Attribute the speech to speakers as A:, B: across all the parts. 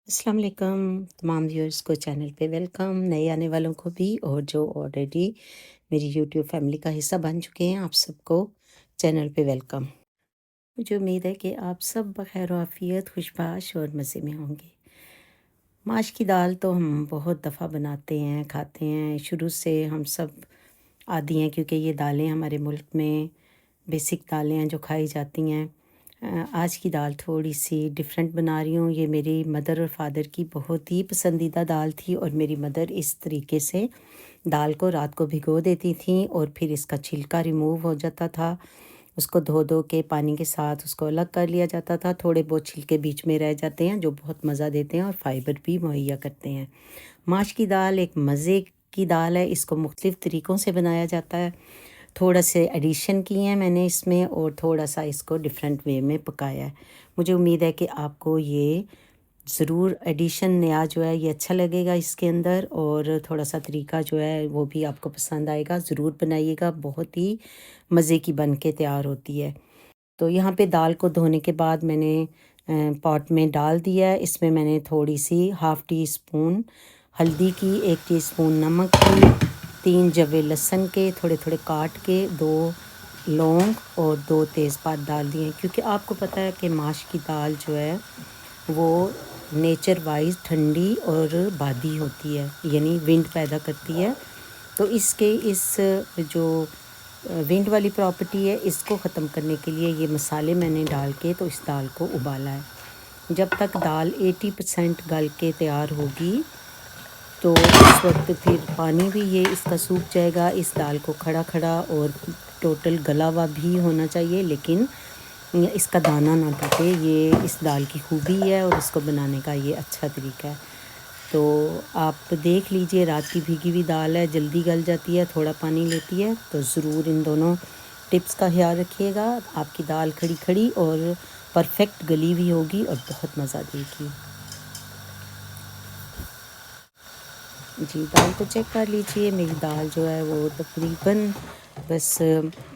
A: अस्सलाम वालेकुम तमाम व्यूअर्स को चैनल पे वेलकम, नए आने वालों को भी और जो ऑलरेडी मेरी यूट्यूब फैमिली का हिस्सा बन चुके हैं आप सबको चैनल पे वेलकम। मुझे उम्मीद है कि आप सब बखैर आफियत खुशबाश और मज़े में होंगे। माश की दाल तो हम बहुत दफ़ा बनाते हैं, खाते हैं, शुरू से हम सब आदी हैं क्योंकि ये दालें हमारे मुल्क में बेसिक दालें हैं जो खाई जाती हैं। आज की दाल थोड़ी-सी डिफ़रेंट बना रही हूँ। ये मेरी मदर और फ़ादर की बहुत ही पसंदीदा दाल थी और मेरी मदर इस तरीके से दाल को रात को भिगो देती थीं और फिर इसका छिलका रिमूव हो जाता था। उसको धो-धो के पानी के साथ उसको अलग कर लिया जाता था। थोड़े बहुत छिलके बीच में रह जाते हैं जो बहुत मज़ा देते हैं और फ़ाइबर भी मुहैया करते हैं। माश की दाल एक मज़े की दाल है, इसको मुख्तलिफ़ तरीक़ों से बनाया जाता है। थोड़ा से एडिशन किए हैं मैंने इसमें और थोड़ा-सा इसको डिफ़रेंट वे में पकाया है। मुझे उम्मीद है कि आपको ये ज़रूर एडिशन नया जो है ये अच्छा लगेगा इसके अंदर और थोड़ा-सा तरीका जो है वो भी आपको पसंद आएगा। ज़रूर बनाइएगा, बहुत ही मज़े की बन के तैयार होती है। तो यहाँ पे दाल को धोने के बाद मैंने पॉट में डाल दिया है। इसमें मैंने थोड़ी-सी हाफ़ टी स्पून हल्दी की, 1 टीस्पून नमक की, 3 जवे लहसुन के थोड़े-थोड़े काट के, 2 लौंग और 2 तेज़पात डाल दिए क्योंकि आपको पता है कि माश की दाल जो है वो नेचर वाइज़ ठंडी और बादी होती है, यानी विंड पैदा करती है। तो इसके इस जो विंड वाली प्रॉपर्टी है इसको ख़त्म करने के लिए ये मसाले मैंने डाल के तो इस दाल को उबाला है। जब तक दाल 80% गल के तैयार होगी तो उस वक्त फिर पानी भी ये इसका सूख जाएगा। इस दाल को खड़ा-खड़ा और टोटल गला हुआ भी होना चाहिए लेकिन इसका दाना ना टूटे, ये इस दाल की खूबी है और इसको बनाने का ये अच्छा तरीका है। तो आप देख लीजिए, रात की भीगी हुई दाल है, जल्दी गल जाती है, थोड़ा पानी लेती है, तो ज़रूर इन दोनों टिप्स का ख्याल रखिएगा। आपकी दाल खड़ी-खड़ी और परफेक्ट गली हुई होगी और बहुत मज़ा देगी। जी, दाल को चेक कर लीजिए, मेरी दाल जो है वो तकरीबन बस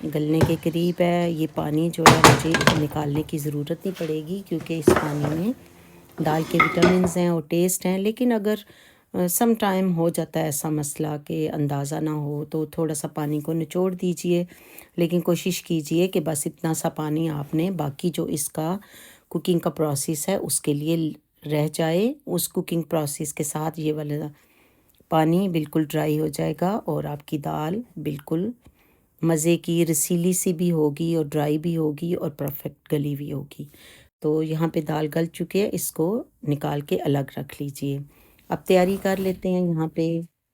A: गलने के करीब है। ये पानी जो है मुझे निकालने की ज़रूरत नहीं पड़ेगी क्योंकि इस पानी में दाल के विटामिन्स हैं और टेस्ट हैं। लेकिन अगर सम टाइम हो जाता है ऐसा मसला कि अंदाज़ा ना हो तो थोड़ा-सा पानी को निचोड़ दीजिए। लेकिन कोशिश कीजिए कि बस इतना सा पानी आपने बाकी जो इसका कुकिंग का प्रोसेस है उसके लिए रह जाए। उस कुकिंग प्रोसेस के साथ ये वाला पानी बिल्कुल ड्राई हो जाएगा और आपकी दाल बिल्कुल मज़े की रसीली सी भी होगी और ड्राई भी होगी और परफेक्ट गली हुई होगी। तो यहाँ पे दाल गल चुकी है, इसको निकाल के अलग रख लीजिए। अब तैयारी कर लेते हैं यहाँ पे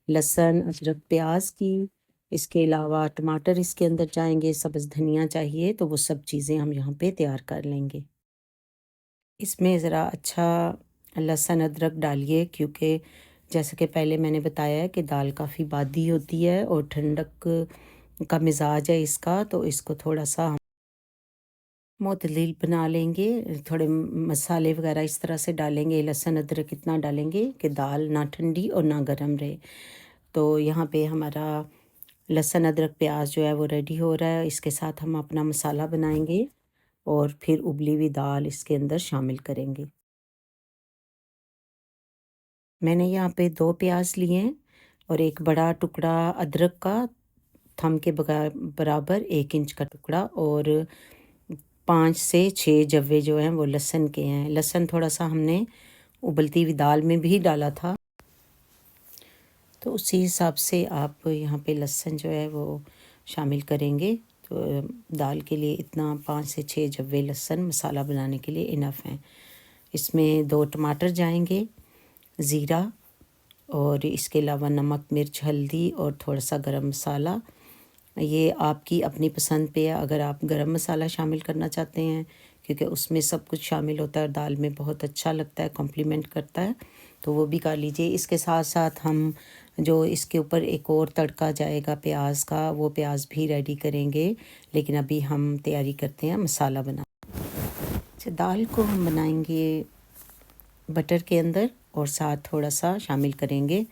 A: लहसुन, अदरक, प्याज की। इसके अलावा टमाटर इसके अंदर जाएँगे, सब्ज़ धनिया चाहिए तो वो सब चीज़ें हम यहाँ पे तैयार कर लेंगे। इसमें ज़रा अच्छा लहसुन अदरक डालिए क्योंकि जैसे कि पहले मैंने बताया है कि दाल काफ़ी बादी होती है और ठंडक का मिजाज है इसका, तो इसको थोड़ा-सा हम मुतदिल बना लेंगे। थोड़े मसाले वगैरह इस तरह से डालेंगे, लहसुन अदरक इतना डालेंगे कि दाल ना ठंडी और ना गरम रहे। तो यहाँ पे हमारा लहसुन अदरक प्याज जो है वो रेडी हो रहा है। इसके साथ हम अपना मसाला बनाएंगे और फिर उबली हुई दाल इसके अंदर शामिल करेंगे। मैंने यहाँ पे 2 प्याज लिए हैं और एक बड़ा टुकड़ा अदरक का, थंब के बराबर 1 इंच का टुकड़ा और 5 से 6 जव्वे जो हैं वो लहसुन के हैं। लहसुन थोड़ा-सा हमने उबलती हुई दाल में भी डाला था, तो उसी हिसाब से आप यहाँ पे लहसुन जो है वो शामिल करेंगे। तो दाल के लिए इतना 5 से 6 जव्वे लहसुन मसाला बनाने के लिए इनफ हैं। इसमें 2 टमाटर जाएँगे, ज़ीरा और इसके अलावा नमक, मिर्च, हल्दी और थोड़ा-सा गरम मसाला। ये आपकी अपनी पसंद पे है, अगर आप गरम मसाला शामिल करना चाहते हैं क्योंकि उसमें सब कुछ शामिल होता है और दाल में बहुत अच्छा लगता है, कॉम्प्लीमेंट करता है, तो वो भी कर लीजिए। इसके साथ-साथ हम जो इसके ऊपर एक और तड़का जाएगा प्याज का, वो प्याज भी रेडी करेंगे, लेकिन अभी हम तैयारी करते हैं मसाला बना। अच्छा, दाल को हम बनाएंगे बटर के अंदर और साथ थोड़ा-सा शामिल करेंगे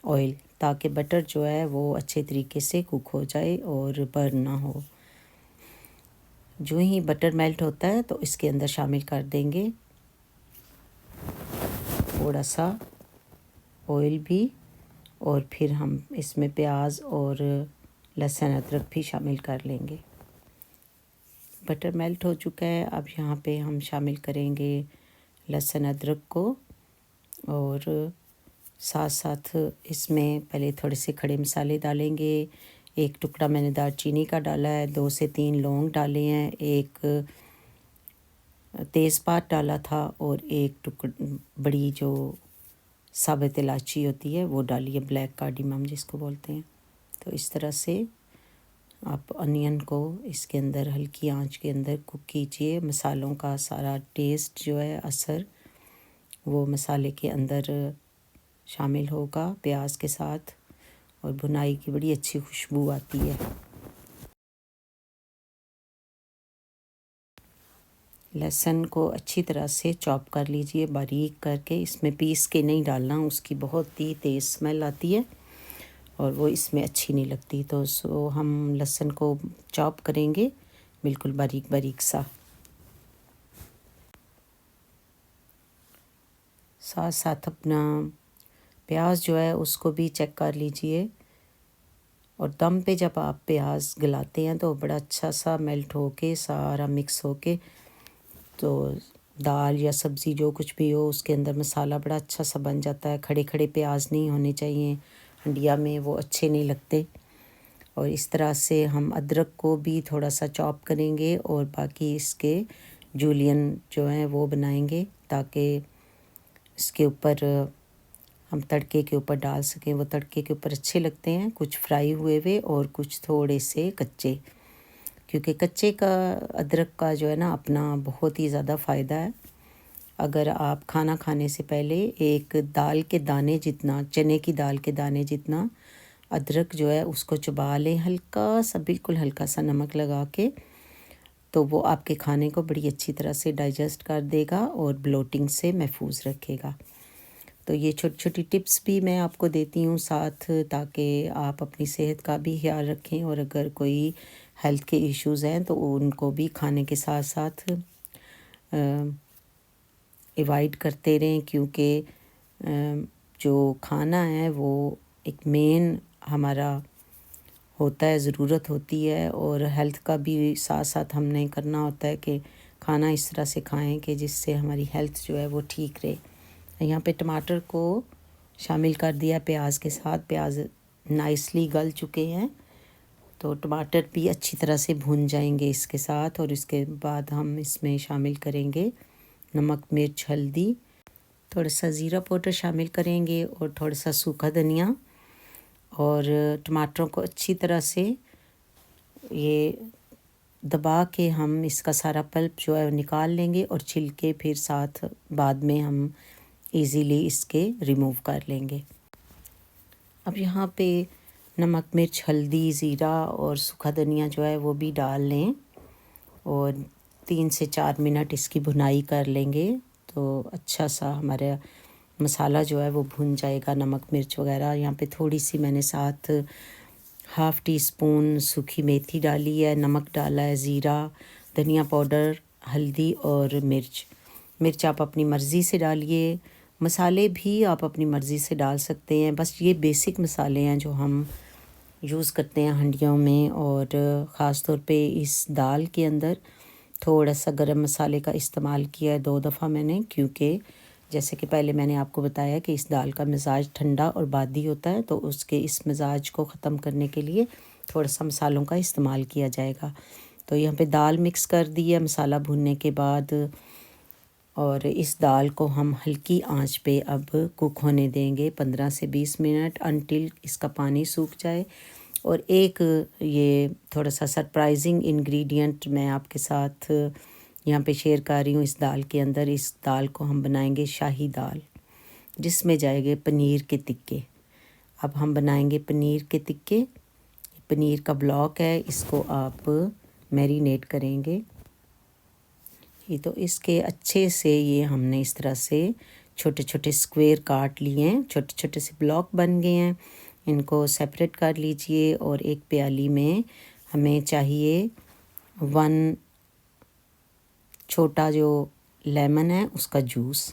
A: ऑयल, ताकि बटर जो है वो अच्छे तरीके से कुक हो जाए और बर्न ना हो। जो ही बटर मेल्ट होता है तो इसके अंदर शामिल कर देंगे थोड़ा सा ऑयल भी, और फिर हम इसमें प्याज और लहसुन अदरक भी शामिल कर लेंगे। बटर मेल्ट हो चुका है। अब यहाँ पे हम शामिल करेंगे लहसुन अदरक को, और साथ साथ इसमें पहले थोड़े से खड़े मसाले डालेंगे। एक टुकड़ा मैंने दालचीनी का डाला है, 2 से 3 लौंग डाले हैं, एक तेज़पात डाला था, और एक बड़ी जो साबुत इलायची होती है वो डाली है, ब्लैक कार्डमम जिसको बोलते हैं। तो इस तरह से आप अनियन को इसके अंदर हल्की आंच के अंदर कुक कीजिए। मसालों का सारा टेस्ट जो है, असर वो मसाले के अंदर शामिल होगा प्याज के साथ, और भुनाई की बड़ी अच्छी खुशबू आती है। लहसुन को अच्छी तरह से चॉप कर लीजिए बारीक करके, इसमें पीस के नहीं डालना, उसकी बहुत ही तेज़ स्मेल आती है और वो इसमें अच्छी नहीं लगती। तो हम लहसुन को चॉप करेंगे बिल्कुल बारीक बारीक सा। साथ साथ अपना प्याज जो है उसको भी चेक कर लीजिए, और दम पे जब आप प्याज गलाते हैं तो बड़ा अच्छा सा मेल्ट होके सारा मिक्स होके, तो दाल या सब्ज़ी जो कुछ भी हो उसके अंदर मसाला बड़ा अच्छा सा बन जाता है। खड़े खड़े प्याज नहीं होने चाहिए हंडिया में, वो अच्छे नहीं लगते। और इस तरह से हम अदरक को भी थोड़ा सा चॉप करेंगे, और बाकी इसके जूलियन जो हैं वो बनाएंगे, ताकि इसके ऊपर हम तड़के के ऊपर डाल सकें। वो तड़के के ऊपर अच्छे लगते हैं, कुछ फ्राई हुए हुए और कुछ थोड़े से कच्चे, क्योंकि कच्चे का अदरक का जो है ना अपना बहुत ही ज़्यादा फ़ायदा है। अगर आप खाना खाने से पहले एक दाल के दाने जितना, चने की दाल के दाने जितना अदरक जो है उसको चबा लें हल्का सा, बिल्कुल हल्का सा नमक लगा के, तो वो आपके खाने को बड़ी अच्छी तरह से डाइजेस्ट कर देगा और ब्लोटिंग से महफूज रखेगा। तो ये छोटी छोटी टिप्स भी मैं आपको देती हूँ साथ, ताकि आप अपनी सेहत का भी ख्याल रखें, और अगर कोई हेल्थ के इश्यूज़ हैं तो उनको भी खाने के साथ साथ अवॉइड करते रहें, क्योंकि जो खाना है वो एक मेन हमारा होता है, ज़रूरत होती है, और हेल्थ का भी साथ साथ हमने करना होता है कि खाना इस तरह से खाएं कि जिससे हमारी हेल्थ जो है वो ठीक रहे। यहाँ पे टमाटर को शामिल कर दिया प्याज के साथ। प्याज नाइसली गल चुके हैं, तो टमाटर भी अच्छी तरह से भून जाएंगे इसके साथ, और इसके बाद हम इसमें शामिल करेंगे नमक, मिर्च, हल्दी, थोड़ा सा ज़ीरा पाउडर शामिल करेंगे, और थोड़ा सा सूखा धनिया, और टमाटरों को अच्छी तरह से ये दबा के हम इसका सारा पल्प जो है निकाल लेंगे, और छिलके फिर साथ बाद में हम इजीली इसके रिमूव कर लेंगे। अब यहाँ पे नमक, मिर्च, हल्दी, ज़ीरा और सूखा धनिया जो है वो भी डाल लें, और 3 से 4 मिनट इसकी भुनाई कर लेंगे, तो अच्छा सा हमारा मसाला जो है वो भुन जाएगा, नमक मिर्च वगैरह। यहाँ पे थोड़ी सी मैंने साथ हाफ़ टी स्पून सूखी मेथी डाली है, नमक डाला है, ज़ीरा, धनिया पाउडर, हल्दी और मिर्च आप अपनी मर्ज़ी से डालिए। मसाले भी आप अपनी मर्ज़ी से डाल सकते हैं, बस ये बेसिक मसाले हैं जो हम यूज़ करते हैं हंडियों में। और ख़ास तौर पे इस दाल के अंदर थोड़ा सा गरम मसाले का इस्तेमाल किया है 2 दफ़ा मैंने, क्योंकि जैसे कि पहले मैंने आपको बताया कि इस दाल का मिजाज ठंडा और बादी होता है, तो उसके इस मिजाज को ख़त्म करने के लिए थोड़ा सा मसालों का इस्तेमाल किया जाएगा। तो यहाँ पे दाल मिक्स कर दी है मसाला भुनने के बाद, और इस दाल को हम हल्की आंच पे अब कुक होने देंगे 15 से 20 मिनट, अनटिल इसका पानी सूख जाए। और एक ये थोड़ा सा सरप्राइजिंग इंग्रेडिएंट मैं आपके साथ यहाँ पे शेयर कर रही हूँ इस दाल के अंदर। इस दाल को हम बनाएंगे शाही दाल, जिसमें जाएंगे पनीर के टिक्के। अब हम बनाएंगे पनीर के टिक्के। पनीर का ब्लॉक है, इसको आप मैरिनेट करेंगे। ये तो इसके अच्छे से ये हमने इस तरह से छोटे छोटे स्क्वायर काट लिए हैं, छोटे छोटे से ब्लॉक बन गए हैं। इनको सेपरेट कर लीजिए, और एक प्याली में हमें चाहिए 1 छोटा जो लेमन है उसका जूस,